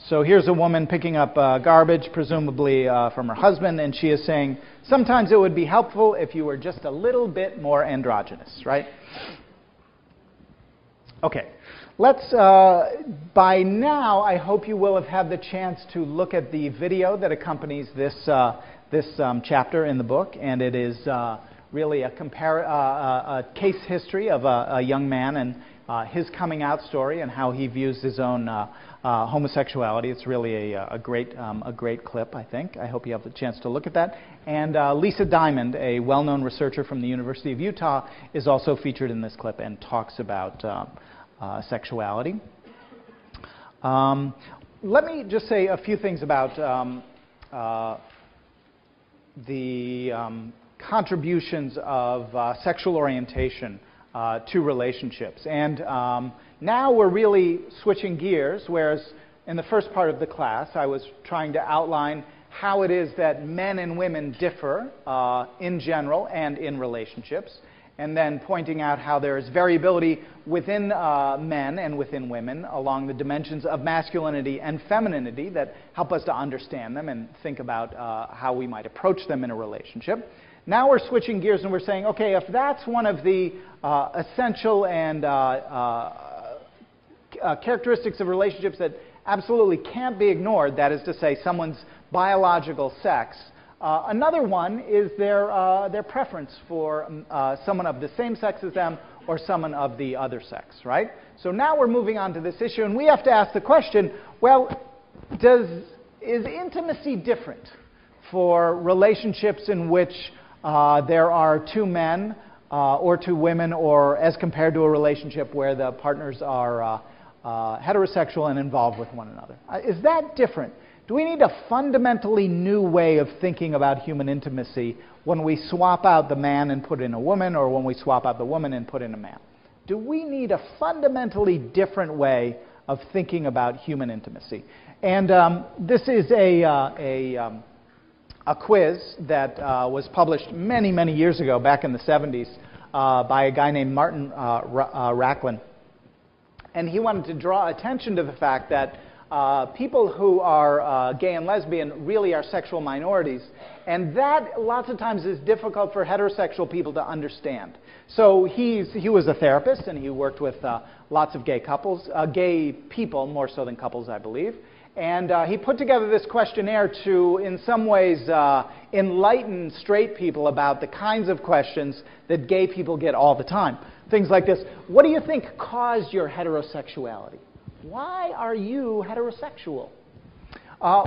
So here's a woman picking up garbage, presumably from her husband, and she is saying, sometimes it would be helpful if you were just a little bit more androgynous, right? Okay. Let's, by now, I hope you will have had the chance to look at the video that accompanies this chapter in the book, and it is really a case history of a young man and his coming out story and how he views his own homosexuality. It's really a great clip, I think. I hope you have the chance to look at that. And Lisa Diamond, a well-known researcher from the University of Utah, is also featured in this clip and talks about sexuality. Let me just say a few things about the contributions of sexual orientation to relationships. And now we're really switching gears, whereas in the first part of the class I was trying to outline how it is that men and women differ in general and in relationships, and then pointing out how there is variability within men and within women along the dimensions of masculinity and femininity that help us to understand them and think about how we might approach them in a relationship. Now we're switching gears and we're saying, okay, if that's one of the essential and characteristics of relationships that absolutely can't be ignored, that is to say someone's biological sex, another one is their preference for someone of the same sex as them or someone of the other sex, right? So now we're moving on to this issue, and we have to ask the question, well, is intimacy different for relationships in which there are two men or two women, or as compared to a relationship where the partners are heterosexual and involved with one another? Is that different? Do we need a fundamentally new way of thinking about human intimacy when we swap out the man and put in a woman, or when we swap out the woman and put in a man? Do we need a fundamentally different way of thinking about human intimacy? And this is a quiz that was published many, many years ago, back in the 70s, by a guy named Martin Racklin. And he wanted to draw attention to the fact that people who are gay and lesbian really are sexual minorities, and that lots of times is difficult for heterosexual people to understand. So he was a therapist, and he worked with lots of gay couples, gay people more so than couples, I believe. And he put together this questionnaire to, in some ways, enlighten straight people about the kinds of questions that gay people get all the time. Things like this: what do you think caused your heterosexuality? Why are you heterosexual?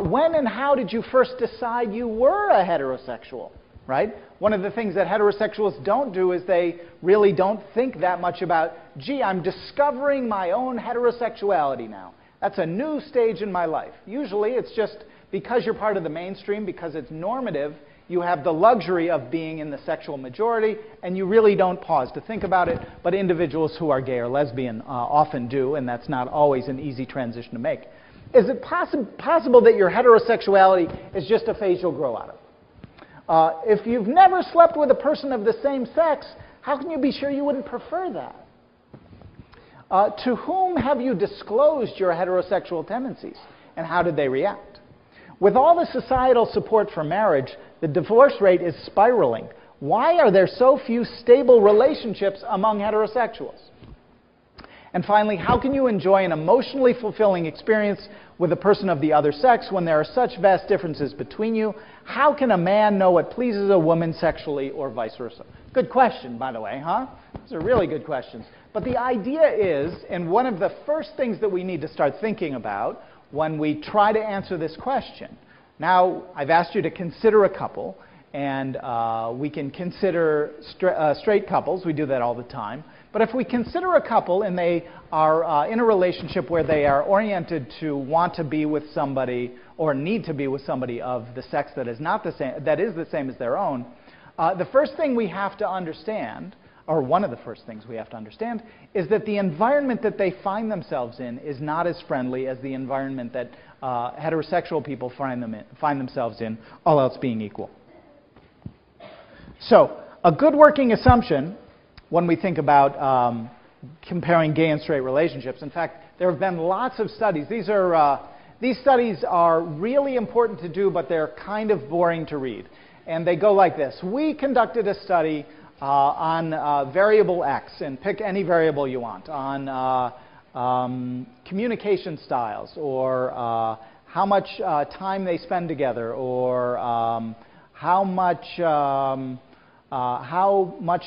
When and how did you first decide you were a heterosexual? Right? One of the things that heterosexuals don't do is they really don't think that much about, gee, I'm discovering my own heterosexuality now. That's a new stage in my life. Usually it's just because you're part of the mainstream, because it's normative, you have the luxury of being in the sexual majority, and you really don't pause to think about it. But individuals who are gay or lesbian often do, and that's not always an easy transition to make. Is it possible that your heterosexuality is just a phase you'll grow out of? If you've never slept with a person of the same sex, how can you be sure you wouldn't prefer that? To whom have you disclosed your heterosexual tendencies, and how did they react? With all the societal support for marriage, the divorce rate is spiraling. Why are there so few stable relationships among heterosexuals? And finally, how can you enjoy an emotionally fulfilling experience with a person of the other sex when there are such vast differences between you? How can a man know what pleases a woman sexually, or vice versa? Good question, by the way, huh? Those are really good questions. But the idea is, and one of the first things that we need to start thinking about when we try to answer this question, Now, I've asked you to consider a couple, and we can consider straight couples. We do that all the time. But if we consider a couple and they are in a relationship where they are oriented to want to be with somebody or need to be with somebody of the sex that is not the same, that is the same as their own, the first thing we have to understand, or one of the first things we have to understand, is that the environment that they find themselves in is not as friendly as the environment that heterosexual people find themselves in, all else being equal. So, a good working assumption when we think about comparing gay and straight relationships. In fact, there have been lots of studies. These studies are really important to do, but they're kind of boring to read. And they go like this. We conducted a study on variable X, and pick any variable you want, on communication styles, or how much time they spend together, or how much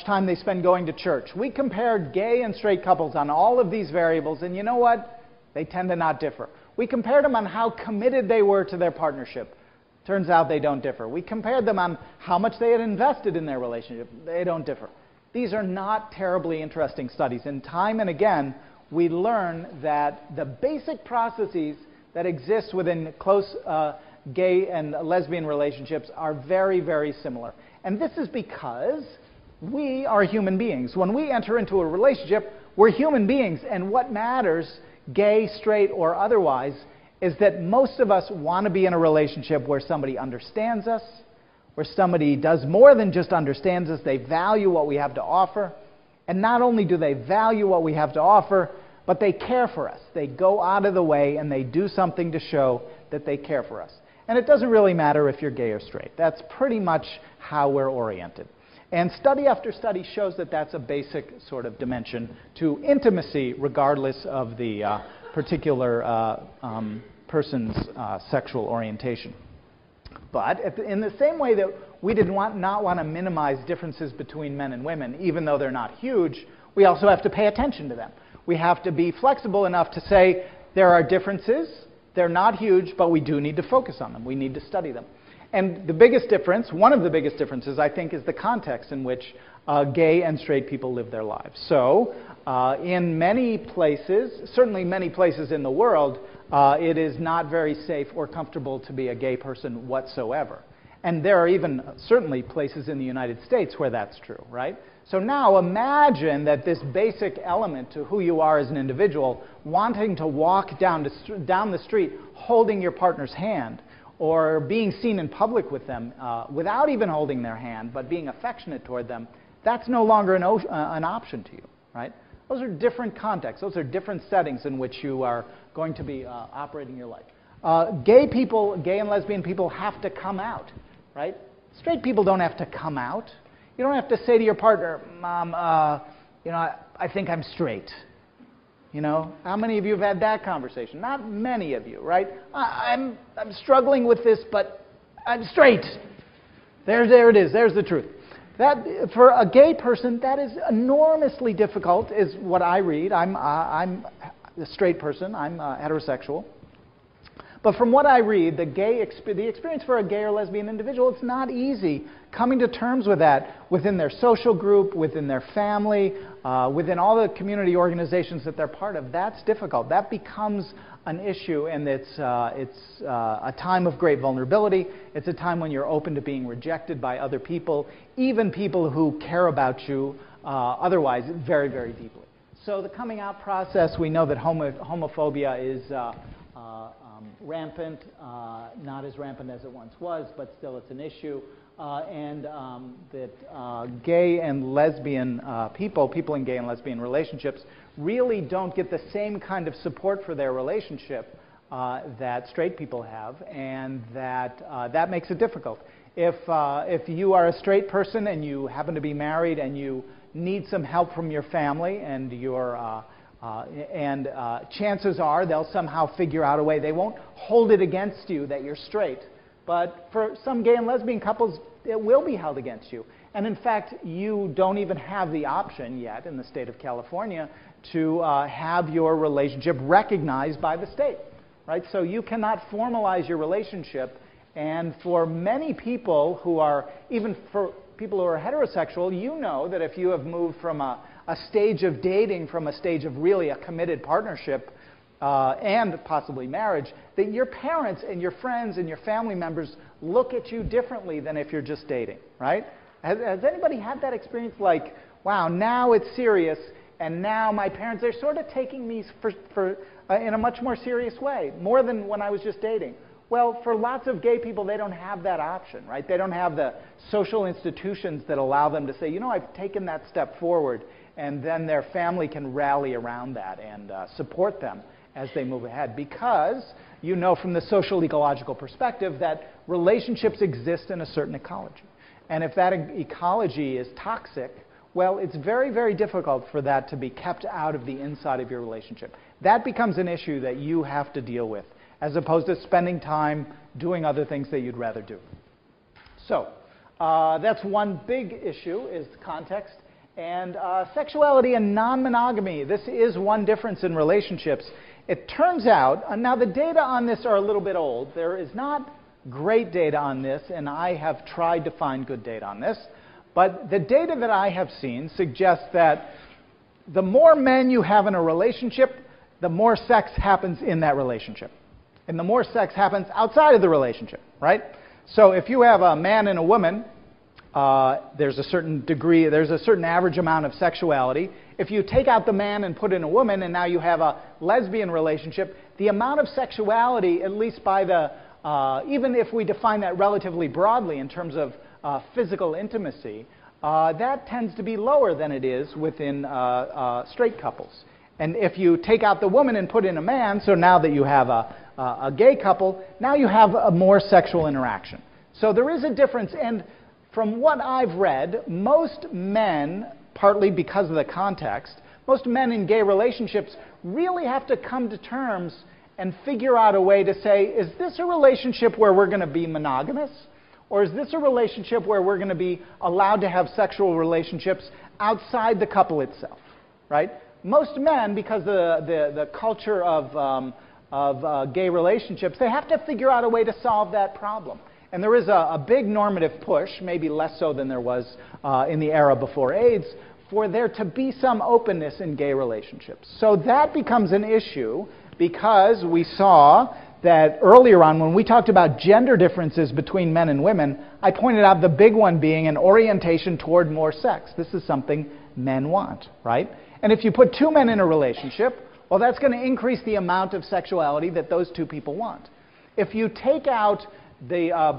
time they spend going to church. We compared gay and straight couples on all of these variables, and you know what? They tend to not differ. We compared them on how committed they were to their partnership. Turns out they don't differ. We compared them on how much they had invested in their relationship. They don't differ. These are not terribly interesting studies, and time and again, we learn that the basic processes that exist within close gay and lesbian relationships are very, very similar. And this is because we are human beings. When we enter into a relationship, we're human beings, and what matters, gay, straight, or otherwise, is that most of us want to be in a relationship where somebody understands us, where somebody does more than just understands us. They value what we have to offer. And not only do they value what we have to offer, but they care for us. They go out of the way and they do something to show that they care for us. And it doesn't really matter if you're gay or straight. That's pretty much how we're oriented. And study after study shows that that's a basic sort of dimension to intimacy, regardless of the particular person's sexual orientation. But in the same way that we did not want to minimize differences between men and women, even though they're not huge, we also have to pay attention to them. We have to be flexible enough to say there are differences, they're not huge, but we do need to focus on them. We need to study them. And the biggest difference, one of the biggest differences, I think, is the context in which gay and straight people live their lives. So, in many places, certainly many places in the world, it is not very safe or comfortable to be a gay person whatsoever. And there are even certainly places in the United States where that's true, right? So now imagine that this basic element to who you are as an individual, wanting to walk down the street holding your partner's hand, or being seen in public with them without even holding their hand, but being affectionate toward them, that's no longer an option to you, right? Those are different contexts. Those are different settings in which you are going to be operating your life. Gay and lesbian people have to come out, right? Straight people don't have to come out. You don't have to say to your partner, Mom, I think I'm straight. You know, how many of you have had that conversation? Not many of you, right? I'm struggling with this, but I'm straight. There it is. There's the truth. That, for a gay person, that is enormously difficult, is what I read. I'm a straight person. I'm heterosexual. But from what I read, the experience for a gay or lesbian individual, it's not easy coming to terms with that within their social group, within their family, within all the community organizations that they're part of. That's difficult. That becomes an issue, and it's a time of great vulnerability. It's a time when you're open to being rejected by other people, even people who care about you otherwise very, very deeply. So the coming out process, we know that homophobia is rampant, not as rampant as it once was, but still it's an issue. And that gay and lesbian people in gay and lesbian relationships, really don't get the same kind of support for their relationship that straight people have, and that makes it difficult. If you are a straight person and you happen to be married and you need some help from your family, and chances are they'll somehow figure out a way. They won't hold it against you that you're straight. But for some gay and lesbian couples, it will be held against you. And in fact, you don't even have the option yet in the state of California to have your relationship recognized by the state, right? So you cannot formalize your relationship And for many people who are, even for people who are heterosexual, you know that if you have moved from a stage of dating, from a stage of really a committed partnership, and possibly marriage, that your parents and your friends and your family members look at you differently than if you're just dating, right? Has anybody had that experience like, wow, now it's serious, and now my parents, they're sort of taking me in a much more serious way, more than when I was just dating? Well, for lots of gay people, they don't have that option, right? They don't have the social institutions that allow them to say, you know, I've taken that step forward, and then their family can rally around that and support them as they move ahead, because you know from the social ecological perspective that relationships exist in a certain ecology. And if that ecology is toxic, well, it's very, very difficult for that to be kept out of the inside of your relationship. That becomes an issue that you have to deal with, as opposed to spending time doing other things that you'd rather do. So that's one big issue, is context. And sexuality and non-monogamy, this is one difference in relationships. It turns out, now the data on this are a little bit old. There is not great data on this, and I have tried to find good data on this. But the data that I have seen suggests that the more men you have in a relationship, the more sex happens in that relationship. And the more sex happens outside of the relationship, right? So if you have a man and a woman, there's a certain degree, there's a certain average amount of sexuality. If you take out the man and put in a woman, and now you have a lesbian relationship, the amount of sexuality, at least by the, even if we define that relatively broadly in terms of physical intimacy, that tends to be lower than it is within straight couples. And if you take out the woman and put in a man, so now that you have a gay couple, now you have a more sexual interaction. So there is a difference, and from what I've read, most men, partly because of the context, most men in gay relationships really have to come to terms and figure out a way to say, is this a relationship where we're going to be monogamous? Or is this a relationship where we're going to be allowed to have sexual relationships outside the couple itself, right? Most men, because of the culture of gay relationships, they have to figure out a way to solve that problem. And there is a big normative push, maybe less so than there was in the era before AIDS, for there to be some openness in gay relationships. So that becomes an issue because we saw that earlier on when we talked about gender differences between men and women, I pointed out the big one being an orientation toward more sex. This is something men want, right? And if you put two men in a relationship, well, that's going to increase the amount of sexuality that those two people want. If you take out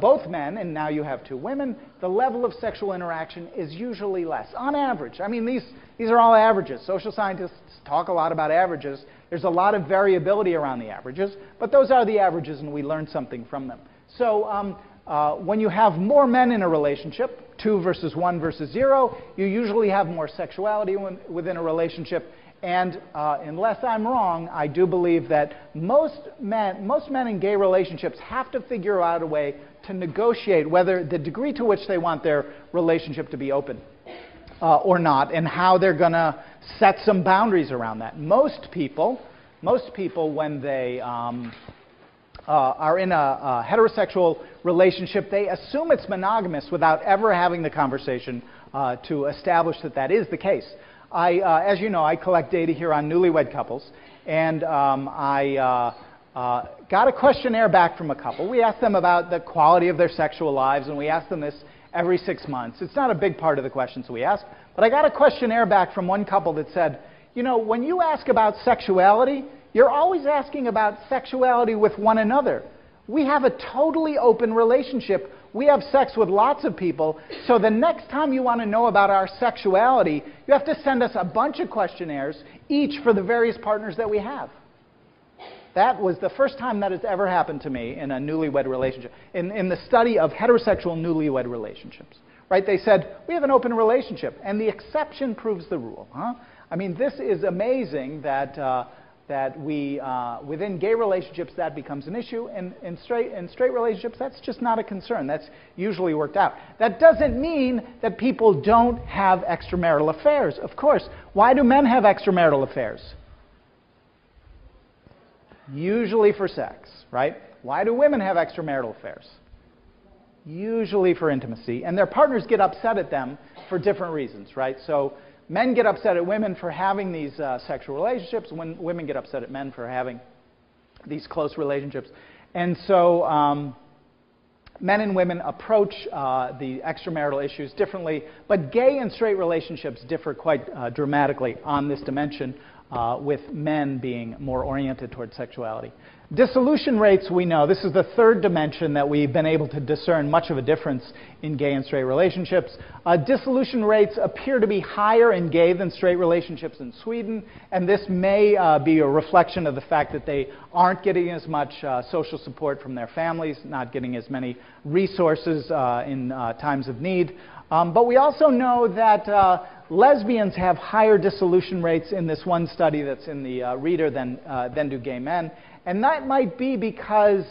both men, and now you have two women, the level of sexual interaction is usually less, on average. I mean, these are all averages. Social scientists talk a lot about averages. There's a lot of variability around the averages, but those are the averages, and we learn something from them. So when you have more men in a relationship, 2 versus 1 versus 0, you usually have more sexuality within a relationship. And unless I'm wrong, I do believe that most men in gay relationships have to figure out a way to negotiate whether the degree to which they want their relationship to be open or not, and how they're going to set some boundaries around that. Most people, when they are in a heterosexual relationship, they assume it's monogamous without ever having the conversation to establish that that is the case. As you know, I collect data here on newlywed couples, and I got a questionnaire back from a couple. We asked them about the quality of their sexual lives, and we asked them this every 6 months. It's not a big part of the questions we ask, but I got a questionnaire back from one couple that said, you know, when you ask about sexuality, you're always asking about sexuality with one another. We have a totally open relationship. We have sex with lots of people, so the next time you want to know about our sexuality, you have to send us a bunch of questionnaires, each for the various partners that we have. That was the first time that has ever happened to me in a newlywed relationship, in the study of heterosexual newlywed relationships. Right? They said, we have an open relationship, and the exception proves the rule. Huh? I mean, this is amazing that we, within gay relationships, that becomes an issue, and in straight relationships, that's just not a concern. That's usually worked out. That doesn't mean that people don't have extramarital affairs. Of course. Why do men have extramarital affairs? Usually for sex, right? Why do women have extramarital affairs? usually for intimacy, and their partners get upset at them for different reasons, right? So men get upset at women for having these sexual relationships, when women get upset at men for having these close relationships. And so men and women approach the extramarital issues differently, but gay and straight relationships differ quite dramatically on this dimension, with men being more oriented towards sexuality. Dissolution rates, we know, this is the third dimension that we've been able to discern much of a difference in gay and straight relationships. Dissolution rates appear to be higher in gay than straight relationships in Sweden, and this may be a reflection of the fact that they aren't getting as much social support from their families, not getting as many resources in times of need. But we also know that lesbians have higher dissolution rates in this one study that's in the reader than do gay men. And that might be because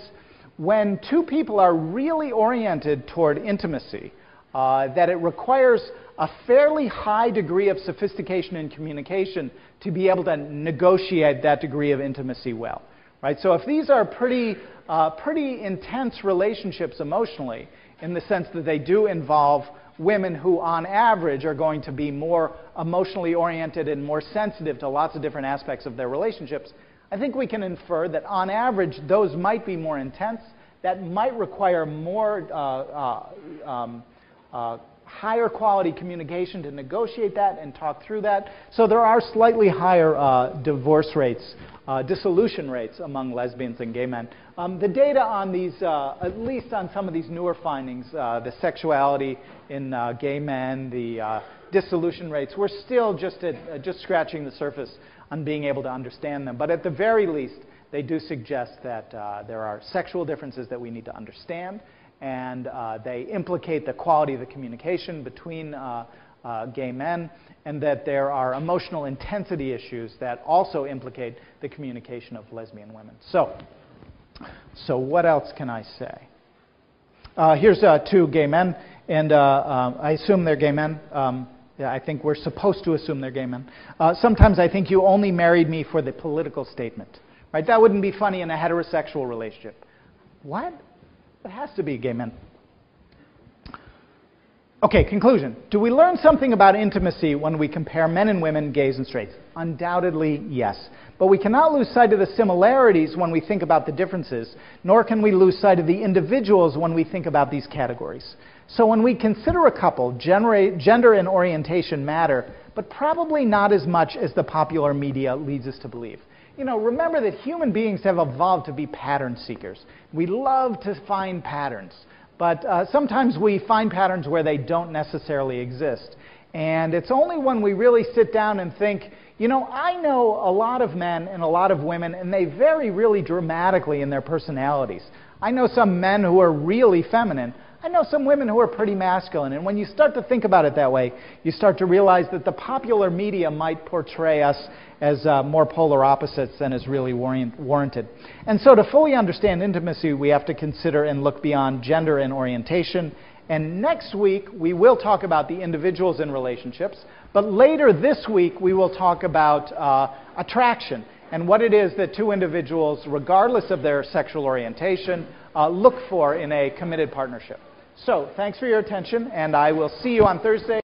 when two people are really oriented toward intimacy, that it requires a fairly high degree of sophistication and communication to be able to negotiate that degree of intimacy well. Right? So if these are pretty intense relationships emotionally, in the sense that they do involve women who, on average, are going to be more emotionally oriented and more sensitive to lots of different aspects of their relationships, I think we can infer that, on average, those might be more intense. That might require more higher quality communication to negotiate that and talk through that. So there are slightly higher divorce rates, dissolution rates among lesbians and gay men. The data on these, at least on some of these newer findings, the sexuality in gay men, the dissolution rates, we're still just scratching the surface on being able to understand them. But at the very least, they do suggest that there are sexual differences that we need to understand, and they implicate the quality of the communication between gay men, and that there are emotional intensity issues that also implicate the communication of lesbian women. So what else can I say? Here's two gay men, and I assume they're gay men. Yeah, I think we're supposed to assume they're gay men. Sometimes I think you only married me for the political statement. Right? That wouldn't be funny in a heterosexual relationship. What? It has to be gay men. Okay, conclusion. Do we learn something about intimacy when we compare men and women, gays and straights? Undoubtedly, yes. But we cannot lose sight of the similarities when we think about the differences, nor can we lose sight of the individuals when we think about these categories. So when we consider a couple, gender and orientation matter, but probably not as much as the popular media leads us to believe. You know, remember that human beings have evolved to be pattern seekers. We love to find patterns. But sometimes we find patterns where they don't necessarily exist. And it's only when we really sit down and think, you know, I know a lot of men and a lot of women, and they vary really dramatically in their personalities. I know some men who are really feminine. I know some women who are pretty masculine. And when you start to think about it that way, you start to realize that the popular media might portray us as more polar opposites than is really warranted. And so to fully understand intimacy, we have to consider and look beyond gender and orientation. And next week, we will talk about the individuals in relationships. But later this week, we will talk about attraction and what it is that two individuals, regardless of their sexual orientation, look for in a committed partnership. So thanks for your attention, and I will see you on Thursday.